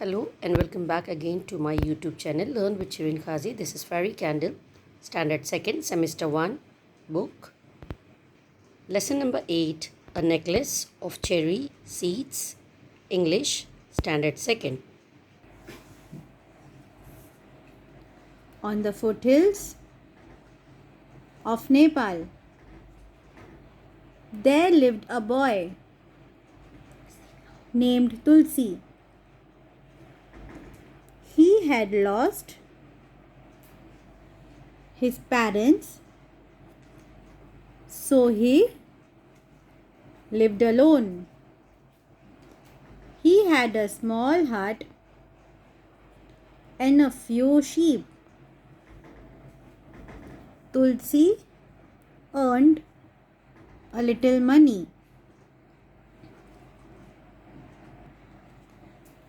Hello and welcome back again to my YouTube channel Learn with Shirin Khazi. This is Fairy Candle, Standard 2nd, Semester 1 book. Lesson number 8, A Necklace of Cherry Seeds, English, Standard 2nd. On the foothills of Nepal, there lived a boy named Tulsi. He had lost his parents, so he lived alone. He had a small hut and a few sheep. Tulsi earned a little money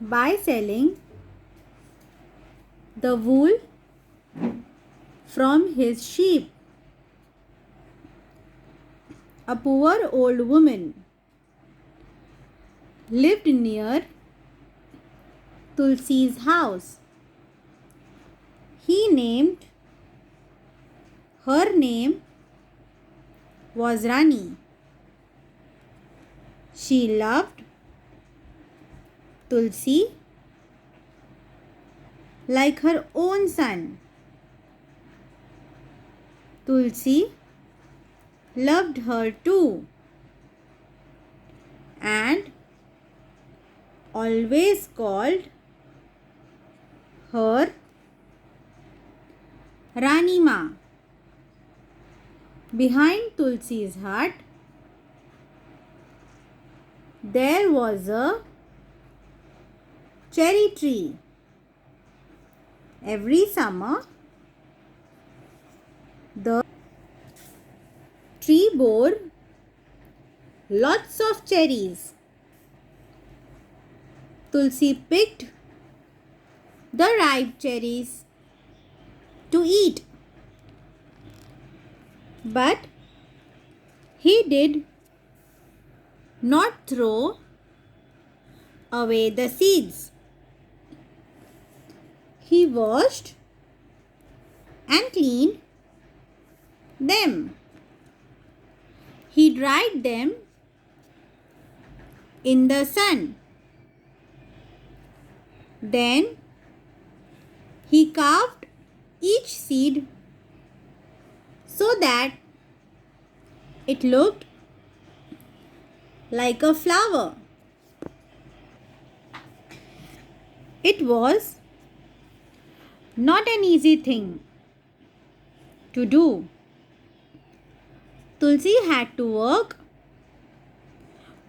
by selling the wool from his sheep. A poor old woman lived near Tulsi's house. Her name was Rani. She loved Tulsi like her own son. Tulsi loved her too and always called her Rani Ma. Behind Tulsi's hut, there was a cherry tree. Every summer, the tree bore lots of cherries. Tulsi picked the ripe cherries to eat, but he did not throw away the seeds. He washed and cleaned them. He dried them in the sun. Then he carved each seed so that it looked like a flower. It was not an easy thing to do. Tulsi had to work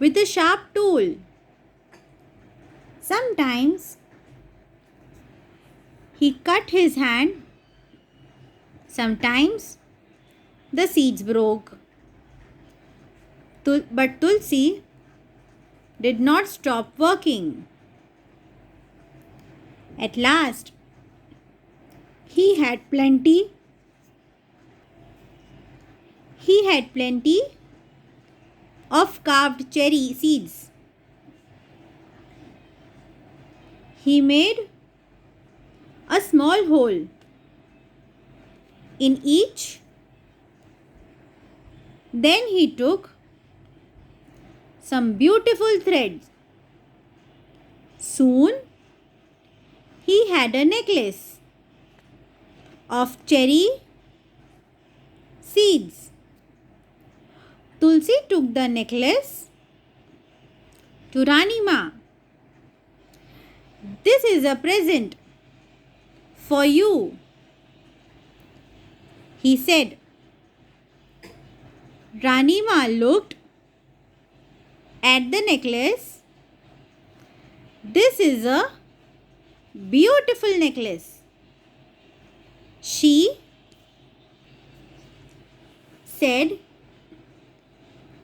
with a sharp tool. Sometimes he cut his hand. Sometimes the seeds broke. But Tulsi did not stop working. At last, he had plenty of carved cherry seeds. He made a small hole in each. Then he took some beautiful threads. Soon he had a necklace of cherry seeds. Tulsi took the necklace to Rani Ma. "This is a present for you," he said. Rani Ma looked at the necklace. "This is a beautiful necklace," she said.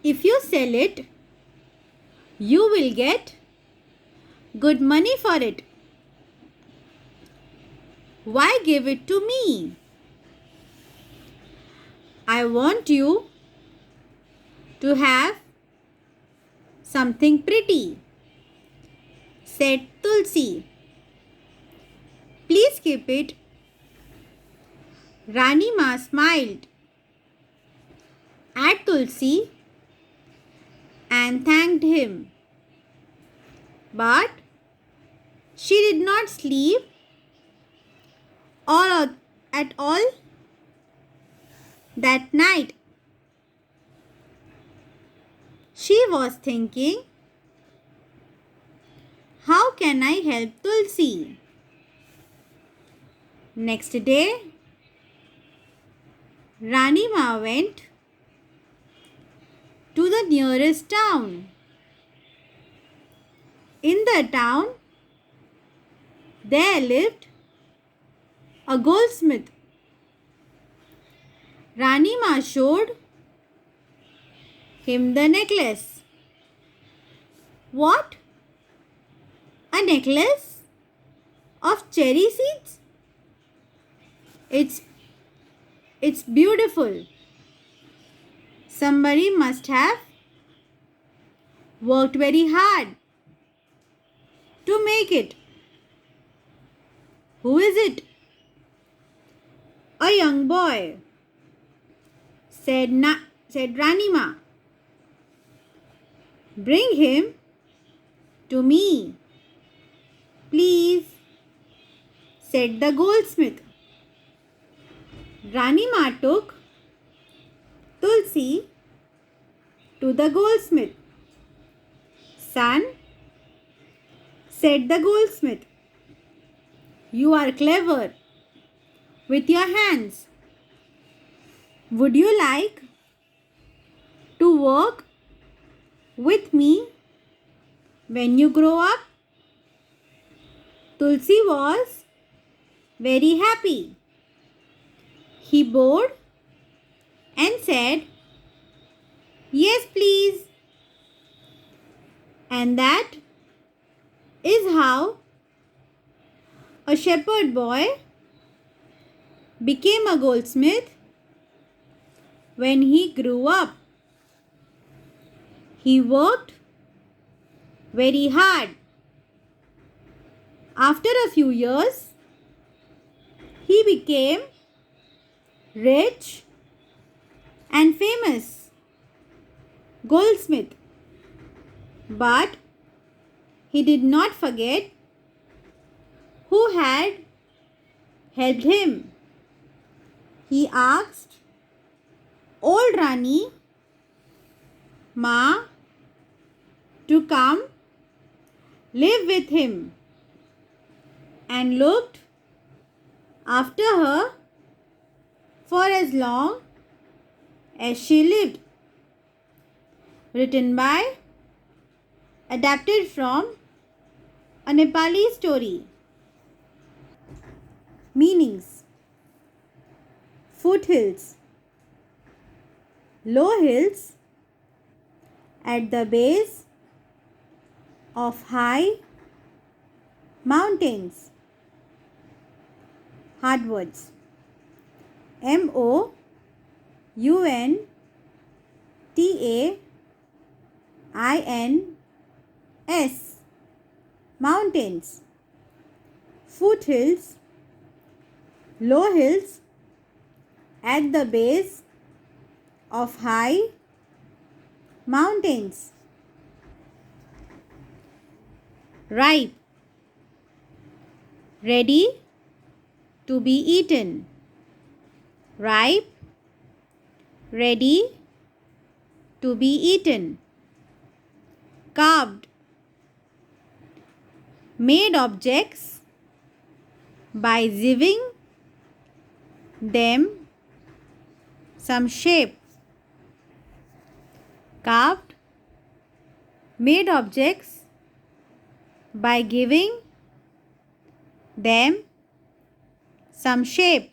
"If you sell it, you will get good money for it. Why give it to me? I want you to have something pretty," said Tulsi. keep it. Rani Ma smiled at Tulsi and thanked him. But she did not sleep at all that night. She was thinking, how can I help Tulsi? Next day, Rani Ma went to the nearest town. In the town, there lived a goldsmith. Rani Ma showed him the necklace. What? A necklace of cherry seeds? It's beautiful. Somebody must have worked very hard to make it. Who is it? A young boy, said Rani Ma. Bring him to me, please, said the goldsmith. Rani Ma took Tulsi to the goldsmith. Son, said the goldsmith, you are clever with your hands. Would you like to work with me when you grow up? Tulsi was very happy. He bowed and said, yes, please. And that is how a shepherd boy became a goldsmith when he grew up. He worked very hard. After a few years, he became rich and famous goldsmith. But he did not forget who had helped him. He asked old Rani Ma to come live with him and looked after her for as long as she lived. Written by, adapted from a Nepali story. Meanings: foothills, low hills at the base of high mountains. Hard words: mountains, mountains. Foothills, low hills at the base of high mountains. Ripe, ready to be eaten. Ripe, ready to be eaten. Carved, made objects by giving them some shape. Carved, made objects by giving them some shape.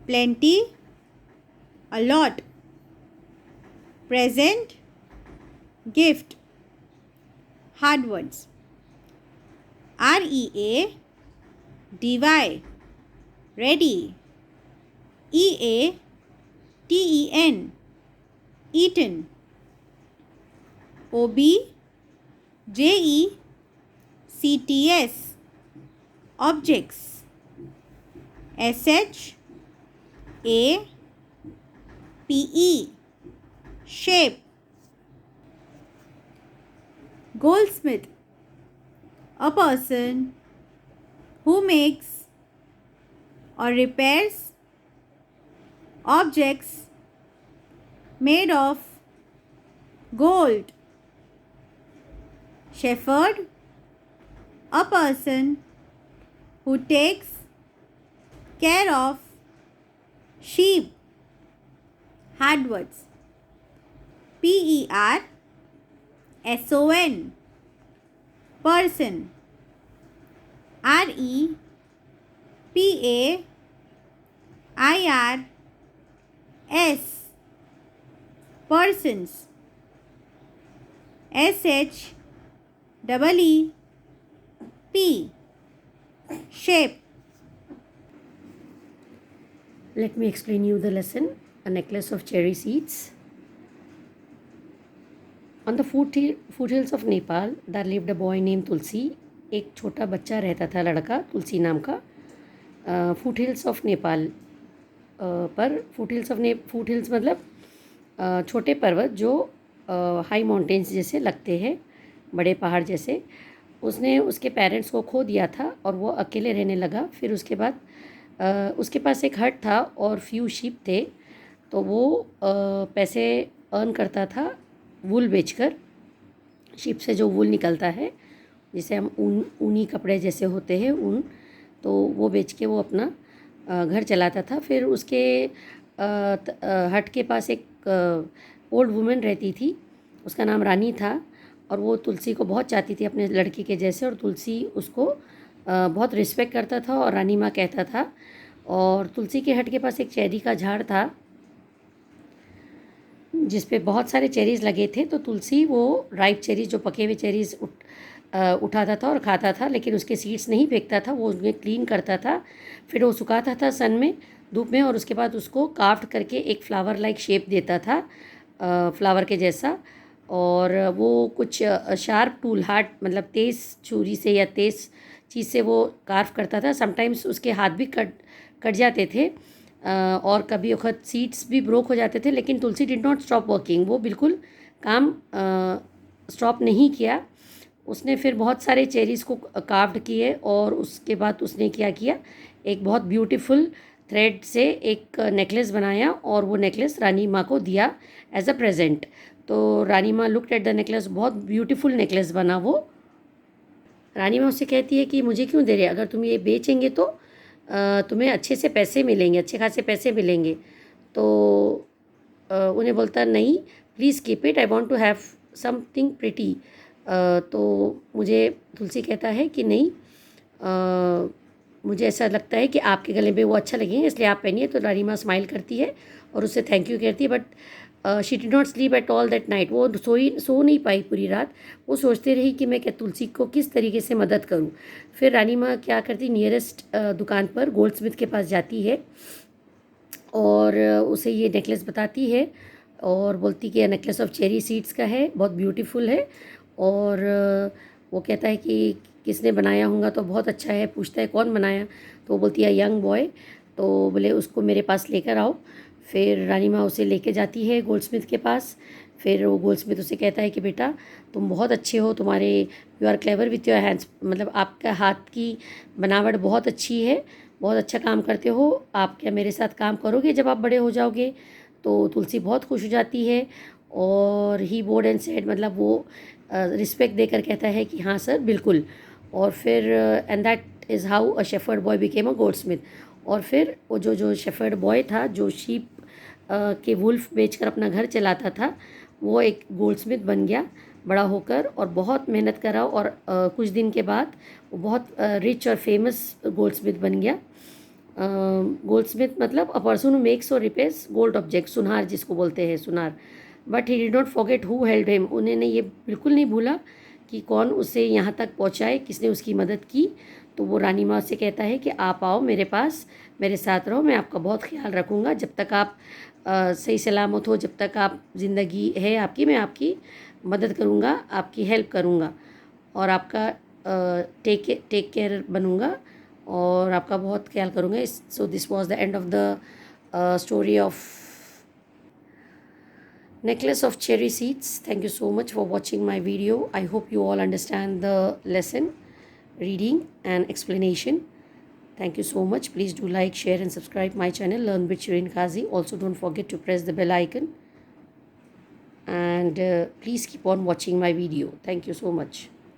Plenty, a lot. Present, gift. Hard words: READY, ready. EATEN, eaten. OBJECTS, objects. SHAPE, shape. Goldsmith, a person who makes or repairs objects made of gold. Shepherd, a person who takes care of sheep. Adverbs. person, person. repairs, persons. SHEEP, shape. Let me explain you the lesson. A necklace of cherry seeds. On the foothills of Nepal, there lived a boy named Tulsi. एक छोटा बच्चा रहता था, लड़का तुलसी नाम का. फूटहिल्स of Nepal पर फूटहिल्स मतलब छोटे पर्वत जो हाई माउंटेन्स जैसे लगते हैं, बड़े पहाड़ जैसे. उसने उसके पेरेंट्स को खो दिया था और वो अकेले रहने लगा. फिर उसके बाद उसके पास एक हट था और फ्यू शीप थे. तो वो पैसे अर्न करता था वूल बेचकर. शीप से जो वूल निकलता है, जिसे हम ऊनी कपड़े जैसे होते हैं ऊन, तो वो बेच के वो अपना घर चलाता था. फिर उसके हट के पास एक ओल्ड वुमेन रहती थी, उसका नाम रानी था. और वो तुलसी को बहुत चाहती थी अपने लड़के के जैसे, और तुलसी उसको बहुत रिस्पेक्ट करता था और रानी माँ कहता था. और तुलसी के हट के पास एक चेरी का झाड़ था जिस पे बहुत सारे चेरीज़ लगे थे. तो तुलसी वो राइप चेरीज़, जो पके हुए चेरीज़ उठाता था और खाता था, लेकिन उसके सीड्स नहीं फेंकता था, वो उन्हें क्लीन करता था. फिर वो सुखाता था सन में, धूप में, और उसके बाद उसको काफ्ट करके एक फ्लावर लाइक शेप देता था, फ्लावर के जैसा. और वो कुछ शार्प टूल, हार्ड मतलब तेज़ छुरी से या तेज़ चीज़ से वो कार्व करता था. समटाइम्स उसके हाथ भी कट जाते थे और कभी वक्त सीड्स भी ब्रोक हो जाते थे. लेकिन तुलसी डिड नॉट स्टॉप वर्किंग, वो बिल्कुल काम स्टॉप नहीं किया. उसने फिर बहुत सारे चेरीज़ को कार्व्ड किए और उसके बाद उसने क्या किया, एक बहुत ब्यूटीफुल थ्रेड से एक नेकलेस बनाया और वो नेकलेस रानी माँ को दिया एज अ प्रेजेंट. तो रानी माँ लुक्ड एट द नेकलेस, बहुत ब्यूटीफुल नेकलेस बना वो. रानी माँ उससे कहती है कि मुझे क्यों दे रहे, अगर तुम ये बेचेंगे तो तुम्हें अच्छे से पैसे मिलेंगे, अच्छे खासे पैसे मिलेंगे. तो उन्हें बोलता नहीं, please keep it, I want to have something pretty. तो मुझे तुलसी कहता है कि नहीं, मुझे ऐसा लगता है कि आपके गले में वो अच्छा लगेंगे, इसलिए आप पहनिए. तो रानी माँ स्माइल करती है और उससे थैंक यू कहती है. But she did not sleep at all that night. वो सो नहीं पाई पूरी रात. वो सोचती रही कि मैं क्या तुलसी को किस तरीके से मदद करूं. फिर रानी माँ क्या करती, नियरेस्ट दुकान पर गोल्डस्मिथ के पास जाती है और उसे ये नेकलेस बताती है और बोलती कि यह नेकलेस ऑफ चेरी सीड्स का है, बहुत ब्यूटीफुल है. और वो कहता है कि किसने बनाया होगा, तो बहुत अच्छा है. पूछता है कौन बनाया, तो वो बोलती है यंग बॉय. तो बोले उसको मेरे पास लेकर आओ. फिर रानी माँ उसे लेके जाती है गोल्डस्मिथ के पास. फिर वो गोल्डस्मिथ उसे कहता है कि बेटा तुम बहुत अच्छे हो, तुम्हारे you are clever with your hands, मतलब आपका हाथ की बनावट बहुत अच्छी है, बहुत अच्छा काम करते हो. आप क्या मेरे साथ काम करोगे जब आप बड़े हो जाओगे. तो तुलसी बहुत खुश हो जाती है और ही बोर्ड एंड सेड, मतलब वो रिस्पेक्ट देकर कहता है कि हाँ सर बिल्कुल. और फिर and that is how a shepherd boy became a Goldsmith. और फिर वो जो शेफर्ड बॉय था, जो शीप के वुल्फ बेचकर अपना घर चलाता था, वो एक गोल्डस्मिथ बन गया बड़ा होकर. और बहुत मेहनत करा और कुछ दिन के बाद वो बहुत रिच और फेमस गोल्डस्मिथ बन गया. गोल्डस्मिथ मतलब अ पर्सन हु मेक्स और रिपेयर्स गोल्ड ऑब्जेक्ट, सुनार जिसको बोलते हैं, सुनार. But he did not forget who held him. उन्होंने ये बिल्कुल नहीं भूला कि कौन उसे यहाँ तक पहुँचाए, किसने उसकी मदद की. तो वो रानी माँ से कहता है कि आप आओ मेरे पास, मेरे साथ रहो, मैं आपका बहुत ख्याल रखूँगा जब तक आप सही सलामत हो, जब तक आप ज़िंदगी है आपकी, मैं आपकी मदद करूँगा, आपकी हेल्प करूँगा और आपका टेक केयर बनूँगा. और आपका बहुत ख्याल करूँगा. So this was the end of the story of necklace of cherry seeds. Thank you so much for watching my video. I hope you all understand the lesson, reading and explanation. Thank you so much. Please do like, share and subscribe my channel Learn with Shirin Kazi. Also don't forget to press the bell icon, and please keep on watching my video. Thank you so much.